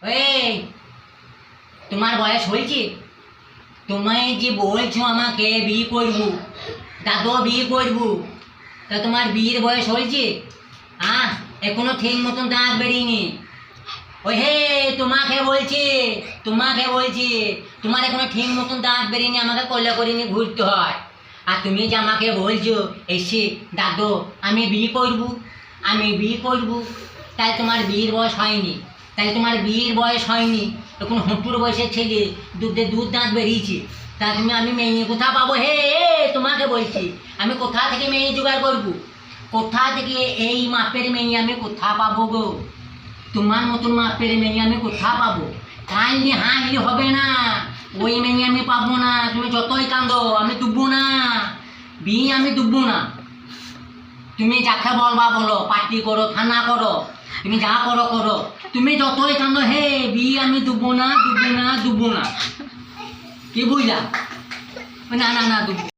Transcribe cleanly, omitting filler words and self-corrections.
এই তোমার বয়স হয়েছে? তুমি যে বলছো আমাকে বিয়ে করবো, দাদু বিয়ে করবো, তা তোমার বিয়ের বয়স হয়েছে? এখনো ঠিক মতন দাঁত বেরিয়েনি। ওই হে তোমাকে বলছি তোমার এখনো ঠিক মতন দাঁত বেরিয়েনি, আমাকে কোলে করে নিয়ে ঘুরতে হয়। আর তুমি যে আমাকে বলছো এসে দাদু আমি বিয়ে করবো, তাই তোমার বিয়ের বয়স হয়নি। এখন হাঁটুর বয়সের ছেলে দুধ দাঁত বেরিয়েছে, তা আমি মেয়ে কোথা পাবো? হে তোমাকে বলছি, আমি কোথা থেকে মেয়ে জোগাড় করবো? কোথা থেকে এই মাপের মেয়ে আমি কোথা পাবো গো? তোমার মতন মাপের মেয়ে আমি কোথা পাবো? কাইন্ডলি হাঁটলে হবে না, ওই মেয়ে আমি পাবো না। তুমি যতই কান্দো আমি ডুববো না, বিয়ে আমি ডুববো না। তুমি যাকে বলবা বলো, পার্টি করো, থানা করো, তুমি যা করো করো, তুমি যতই কান্দো হে বিয়ে আমি ডুববো না। কি বুঝলা? না না না ডুববো।